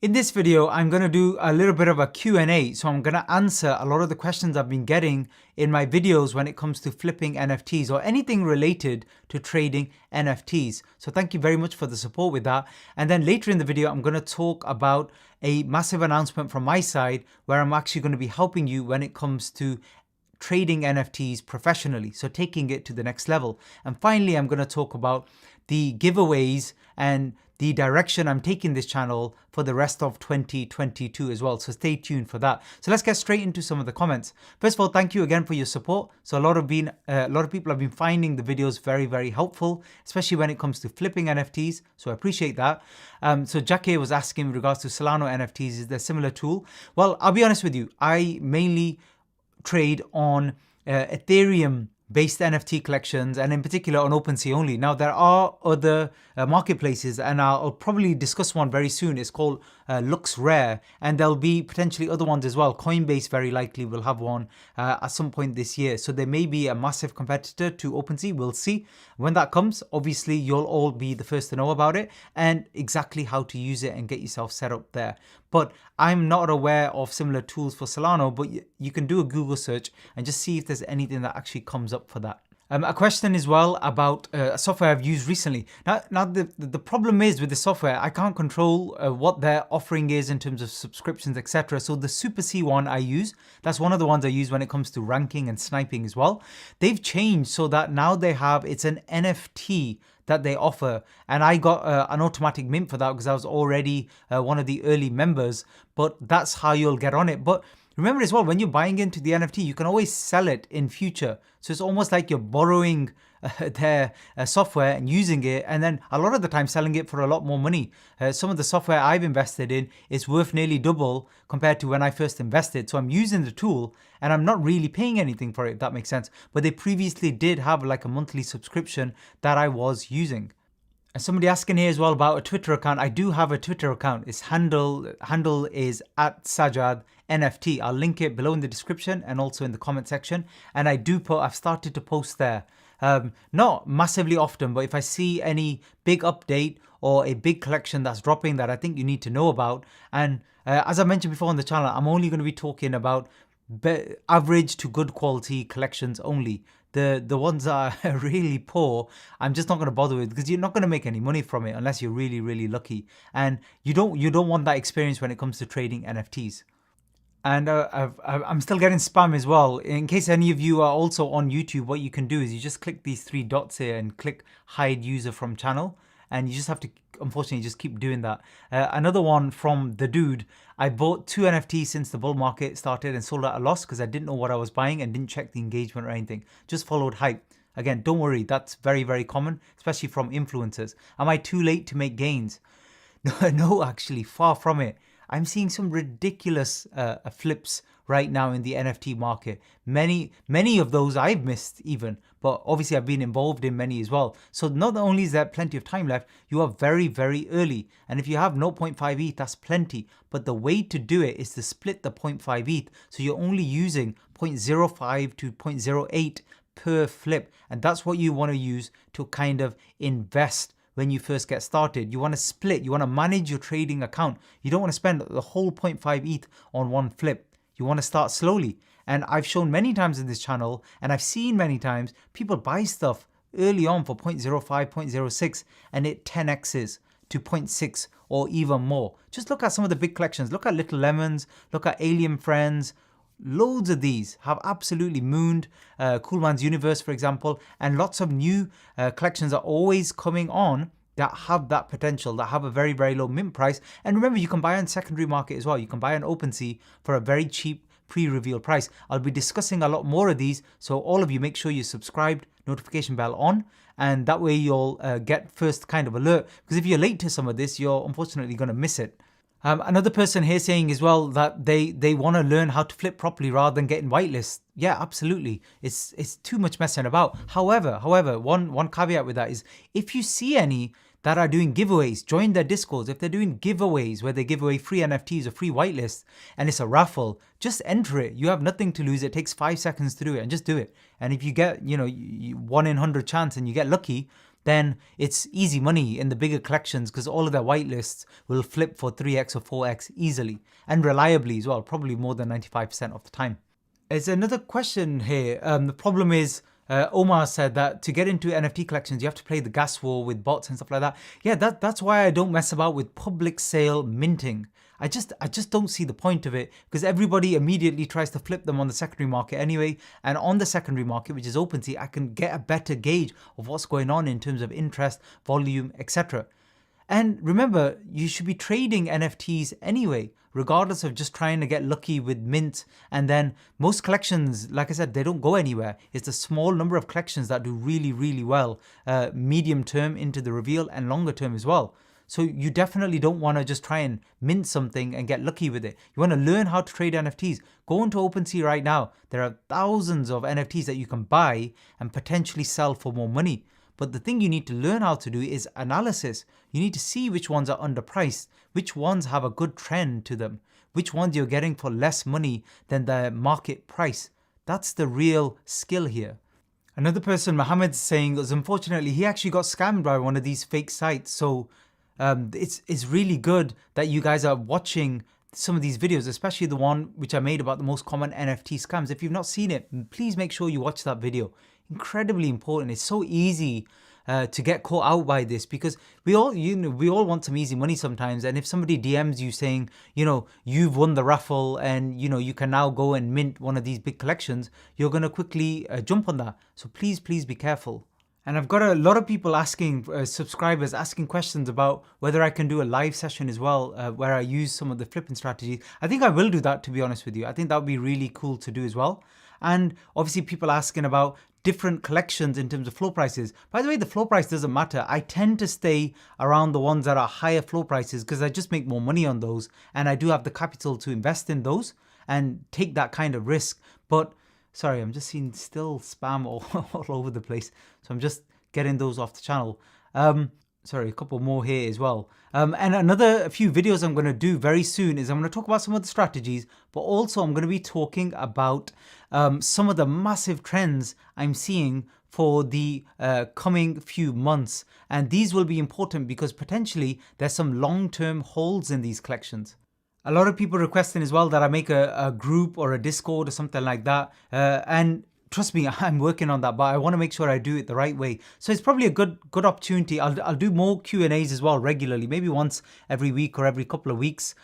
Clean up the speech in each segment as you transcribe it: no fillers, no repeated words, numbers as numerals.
In this video, I'm going to do a little bit of a Q&A. So I'm going to answer a lot of the questions I've been getting in my videos when it comes to flipping NFTs or anything related to trading NFTs. So thank you very much for the support with that. And then later in the video, I'm going to talk about a massive announcement from my side where I'm actually going to be helping you when it comes to trading NFTs professionally, so taking it to the next level. And finally, I'm going to talk about the giveaways and the direction I'm taking this channel for the rest of 2022 as well. So stay tuned for that. So let's get straight into some of the comments. First of all, thank you again for your support. So a lot of people have been finding the videos very, very helpful, especially when it comes to flipping NFTs. So I appreciate that. So Jackie was asking in regards to Solana NFTs, is there a similar tool? Well, I'll be honest with you. I mainly trade on Ethereum based NFT collections, and in particular on OpenSea only. Now there are other marketplaces, and I'll probably discuss one very soon. It's called Looks Rare, and there'll be potentially other ones as well. Coinbase very likely will have one at some point this year. So there may be a massive competitor to OpenSea. We'll see. When that comes, obviously you'll all be the first to know about it and exactly how to use it and get yourself set up there. But I'm not aware of similar tools for Solana, but you can do a Google search and just see if there's anything that actually comes up for that. A question as well about a software I've used recently. Now the problem is with the software, I can't control what their offering is in terms of subscriptions, etc. So the Super C one I use, that's one of the ones I use when it comes to ranking and sniping as well. They've changed so that now it's an NFT that they offer, and I got an automatic mint for that because I was already one of the early members, but that's how you'll get on it. But remember as well, when you're buying into the NFT, you can always sell it in future. So it's almost like you're borrowing their software and using it, and then a lot of the time selling it for a lot more money. Some of the software I've invested in is worth nearly double compared to when I first invested. So I'm using the tool and I'm not really paying anything for it, if that makes sense. But they previously did have like a monthly subscription that I was using. And somebody asking here as well about a Twitter account. I do have a Twitter account. Its handle is @SajadNFT. I'll link it below in the description and also in the comment section. And I've started to post there. Not massively often, but if I see any big update or a big collection that's dropping that I think you need to know about. And as I mentioned before on the channel, I'm only going to be talking about average to good quality collections only. The ones that are really poor, I'm just not going to bother with, because you're not going to make any money from it unless you're really, really lucky. And you don't want that experience when it comes to trading NFTs. And I'm still getting spam as well. In case any of you are also on YouTube, what you can do is you just click these three dots here and click hide user from channel. And you just have to, unfortunately, just keep doing that. Another one from the dude. I bought 2 NFTs since the bull market started and sold at a loss because I didn't know what I was buying and didn't check the engagement or anything. Just followed hype. Again, don't worry. That's very, very common, especially from influencers. Am I too late to make gains? No, actually, far from it. I'm seeing some ridiculous flips right now in the NFT market. Many of those I've missed even, but obviously I've been involved in many as well. So not only is there plenty of time left, you are very, very early. And if you have 0.5 ETH, that's plenty. But the way to do it is to split the 0.5 ETH. So you're only using 0.05 to 0.08 per flip. And that's what you want to use to kind of invest. When you first get started, you want to split, you want to manage your trading account. You don't want to spend the whole 0.5 ETH on one flip. You want to start slowly. And I've shown many times in this channel, and I've seen many times people buy stuff early on for 0.05, 0.06, and it 10x's to 0.6 or even more. Just look at some of the big collections. Look at Little Lemons, look at Alien Friends. Loads of these have absolutely mooned. Cool Man's Universe, for example, and lots of new collections are always coming on that have that potential, that have a very, very low mint price. And remember, you can buy on secondary market as well. You can buy on OpenSea for a very cheap pre-reveal price. I'll be discussing a lot more of these, so all of you make sure you're subscribed, notification bell on, and that way you'll get first kind of alert. Because if you're late to some of this, you're unfortunately going to miss it. Another person here saying as well that they want to learn how to flip properly rather than getting whitelist. Yeah, absolutely. It's too much messing about. However, one caveat with that is if you see any that are doing giveaways, join their discords. If they're doing giveaways where they give away free NFTs or free whitelists and it's a raffle, just enter it. You have nothing to lose. It takes 5 seconds to do it and just do it. And if you get, 1 in 100 chance and you get lucky, then it's easy money in the bigger collections because all of their whitelists will flip for 3x or 4x easily and reliably as well, probably more than 95% of the time. There's another question here. The problem is, Omar said that to get into NFT collections, you have to play the gas war with bots and stuff like that. Yeah, that's why I don't mess about with public sale minting. I just don't see the point of it because everybody immediately tries to flip them on the secondary market anyway. And on the secondary market, which is OpenSea, I can get a better gauge of what's going on in terms of interest, volume, etc. And remember, you should be trading NFTs anyway, regardless of just trying to get lucky with mint. And then most collections, like I said, they don't go anywhere. It's a small number of collections that do really, really well, medium term into the reveal and longer term as well. So you definitely don't want to just try and mint something and get lucky with it. You want to learn how to trade NFTs. Go into OpenSea right now. There are thousands of NFTs that you can buy and potentially sell for more money. But the thing you need to learn how to do is analysis. You need to see which ones are underpriced, which ones have a good trend to them, which ones you're getting for less money than the market price. That's the real skill here. Another person, Mohammed's saying, is unfortunately he actually got scammed by one of these fake sites. So it's really good that you guys are watching some of these videos, especially the one which I made about the most common NFT scams. If you've not seen it, please make sure you watch that video. Incredibly important. It's so easy to get caught out by this because we all want some easy money sometimes. And if somebody DMs you saying, you've won the raffle and you can now go and mint one of these big collections, you're going to quickly jump on that. So please be careful. And I've got a lot of people asking, subscribers asking questions about whether I can do a live session as well, where I use some of the flipping strategies. I think I will do that, to be honest with you. I think that would be really cool to do as well. And obviously people asking about different collections in terms of floor prices. By the way, the floor price doesn't matter. I tend to stay around the ones that are higher floor prices because I just make more money on those. And I do have the capital to invest in those and take that kind of risk. But sorry, I'm just seeing still spam all over the place. So I'm just getting those off the channel. Sorry, a couple more here as well. And a few videos I'm going to do very soon is I'm going to talk about some of the strategies, but also I'm going to be talking about some of the massive trends I'm seeing for the coming few months. And these will be important because potentially there's some long-term holds in these collections. A lot of people requesting as well that I make a group or a Discord or something like that. And trust me, I'm working on that, but I want to make sure I do it the right way. So it's probably a good opportunity. I'll do more Q&As as well regularly, maybe once every week or every couple of weeks,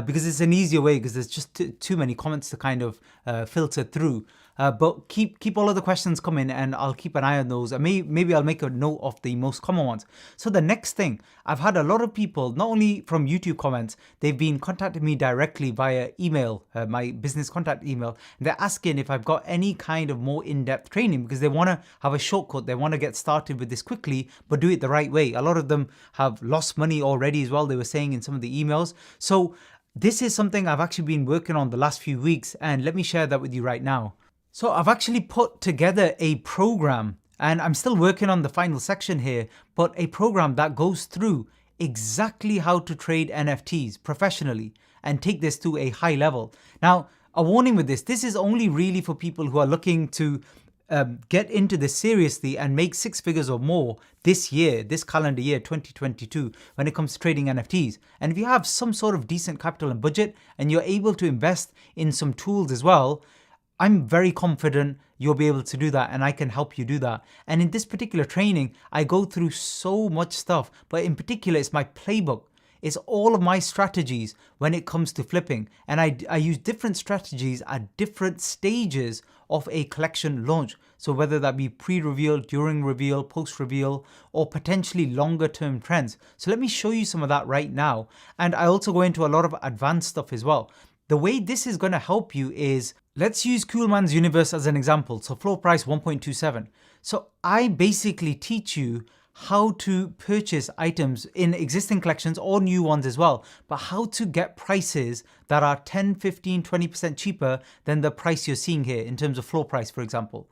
because it's an easier way because there's just too many comments to kind of filter through. But keep all of the questions coming and I'll keep an eye on those. And maybe I'll make a note of the most common ones. So the next thing, I've had a lot of people, not only from YouTube comments, they've been contacting me directly via email, my business contact email. And they're asking if I've got any kind of more in-depth training because they want to have a shortcut. They want to get started with this quickly, but do it the right way. A lot of them have lost money already as well, they were saying in some of the emails. So this is something I've actually been working on the last few weeks, and let me share that with you right now. So I've actually put together a program, and I'm still working on the final section here, but a program that goes through exactly how to trade NFTs professionally and take this to a high level. Now, a warning with this is only really for people who are looking to get into this seriously and make 6 figures or more this year, this calendar year, 2022, when it comes to trading NFTs. And if you have some sort of decent capital and budget and you're able to invest in some tools as well, I'm very confident you'll be able to do that and I can help you do that. And in this particular training, I go through so much stuff, but in particular, it's my playbook. It's all of my strategies when it comes to flipping. And I use different strategies at different stages of a collection launch. So whether that be pre-reveal, during reveal, post-reveal, or potentially longer term trends. So let me show you some of that right now. And I also go into a lot of advanced stuff as well. The way this is going to help you is, let's use Coolman's Universe as an example. So floor price 1.27. So I basically teach you how to purchase items in existing collections or new ones as well, but how to get prices that are 10, 15, 20% cheaper than the price you're seeing here in terms of floor price, for example.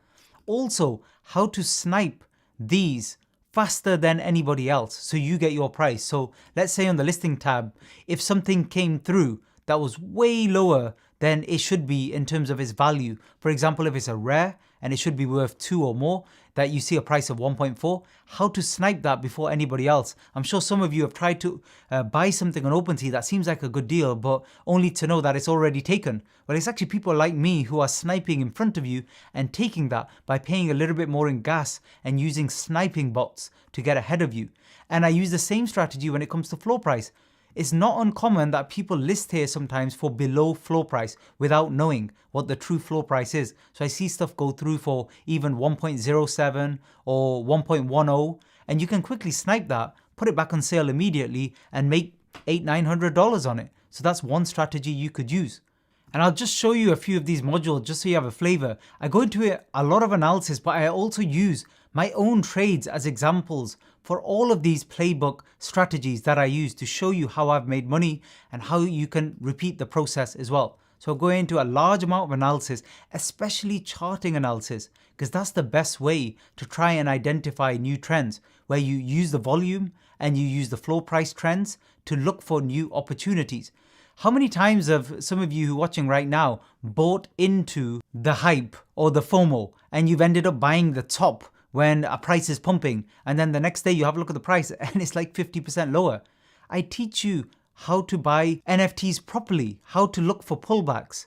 Also, how to snipe these faster than anybody else so you get your price. So let's say on the listing tab, if something came through that was way lower than it should be in terms of its value. For example, if it's a rare and it should be worth 2 or more, that you see a price of 1.4, how to snipe that before anybody else. I'm sure some of you have tried to buy something on OpenSea that seems like a good deal, but only to know that it's already taken. Well, it's actually people like me who are sniping in front of you and taking that by paying a little bit more in gas and using sniping bots to get ahead of you. And I use the same strategy when it comes to floor price. It's not uncommon that people list here sometimes for below floor price without knowing what the true floor price is. So I see stuff go through for even 1.07 or 1.10, and you can quickly snipe that, put it back on sale immediately and make $800-900 on it. So that's one strategy you could use. And I'll just show you a few of these modules just so you have a flavor. I go into a lot of analysis, but I also use my own trades as examples for all of these playbook strategies that I use to show you how I've made money and how you can repeat the process as well. So I'll go into a large amount of analysis, especially charting analysis, because that's the best way to try and identify new trends, where you use the volume and you use the floor price trends to look for new opportunities. How many times have some of you who are watching right now bought into the hype or the FOMO and you've ended up buying the top when a price is pumping, and then the next day you have a look at the price and it's like 50% lower? I teach you how to buy NFTs properly, how to look for pullbacks.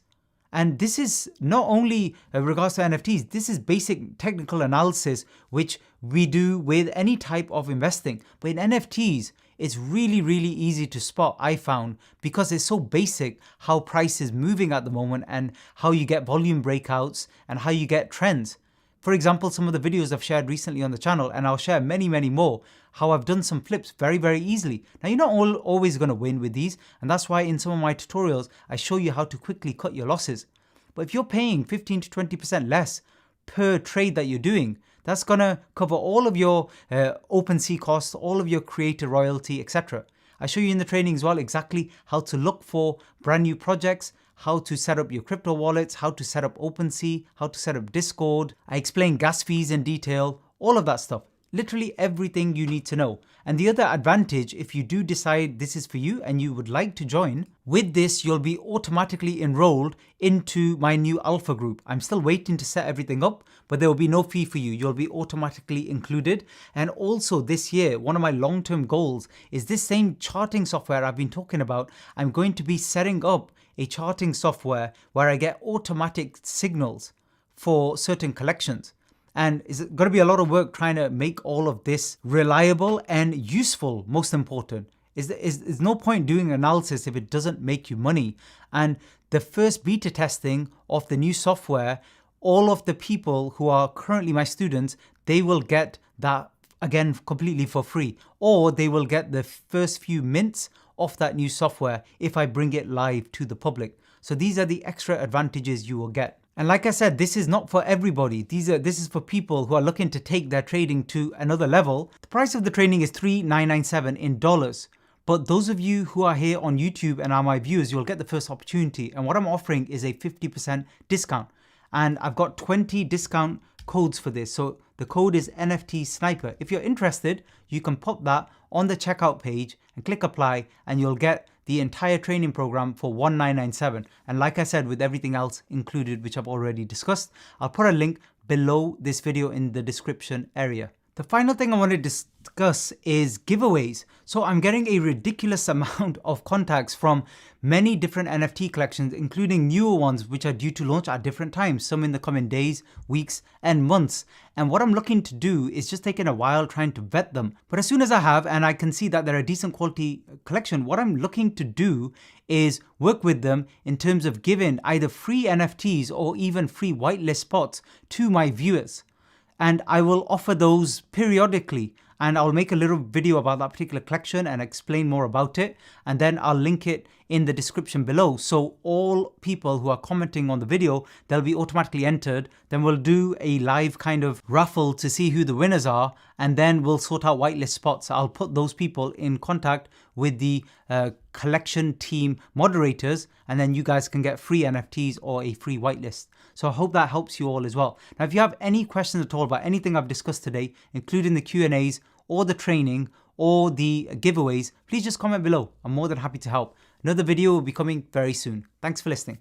And this is not only regards to NFTs, this is basic technical analysis which we do with any type of investing. But in NFTs, it's really, really easy to spot, I found, because it's so basic how price is moving at the moment and how you get volume breakouts and how you get trends. For example, some of the videos I've shared recently on the channel, and I'll share many, many more, how I've done some flips very, very easily. Now, you're not always going to win with these, and that's why in some of my tutorials, I show you how to quickly cut your losses. But if you're paying 15 to 20% less per trade that you're doing, that's going to cover all of your OpenSea costs, all of your creator royalty, etc. I show you in the training as well exactly how to look for brand new projects, how to set up your crypto wallets, how to set up OpenSea, how to set up Discord. I explain gas fees in detail, all of that stuff. Literally everything you need to know. And the other advantage, if you do decide this is for you and you would like to join, with this you'll be automatically enrolled into my new alpha group. I'm still waiting to set everything up, but there will be no fee for you. You'll be automatically included. And also this year, one of my long-term goals is this same charting software I've been talking about. I'm going to be setting up a charting software where I get automatic signals for certain collections. And it's going to be a lot of work trying to make all of this reliable and useful, most important. There's no point doing analysis if it doesn't make you money. And the first beta testing of the new software, all of the people who are currently my students, they will get that again completely for free. Or they will get the first few mints of that new software if I bring it live to the public. So these are the extra advantages you will get. And like I said, this is not for everybody. This is for people who are looking to take their trading to another level. The price of the training is $3,997 in dollars. But those of you who are here on YouTube and are my viewers, you'll get the first opportunity. And what I'm offering is a 50% discount. And I've got 20 discount codes for this. So the code is NFT Sniper. If you're interested, you can pop that on the checkout page and click apply, and you'll get the entire training program for $1,997. And like I said, with everything else included, which I've already discussed, I'll put a link below this video in the description area. The final thing I want to discuss is giveaways. So I'm getting a ridiculous amount of contacts from many different NFT collections, including newer ones which are due to launch at different times, some in the coming days, weeks, and months. And what I'm looking to do is just taking a while trying to vet them. But as soon as I have, and I can see that they're a decent quality collection, what I'm looking to do is work with them in terms of giving either free NFTs or even free whitelist spots to my viewers. And I will offer those periodically, and I'll make a little video about that particular collection and explain more about it, and then I'll link it in the description below. So all people who are commenting on the video, they'll be automatically entered. Then we'll do a live kind of raffle to see who the winners are, and then we'll sort out whitelist spots. I'll put those people in contact with the collection team moderators, and then you guys can get free NFTs or a free whitelist. So I hope that helps you all as well. Now, if you have any questions at all about anything I've discussed today, including the Q&As or the training or the giveaways, please just comment below. I'm more than happy to help. Another video will be coming very soon. Thanks for listening.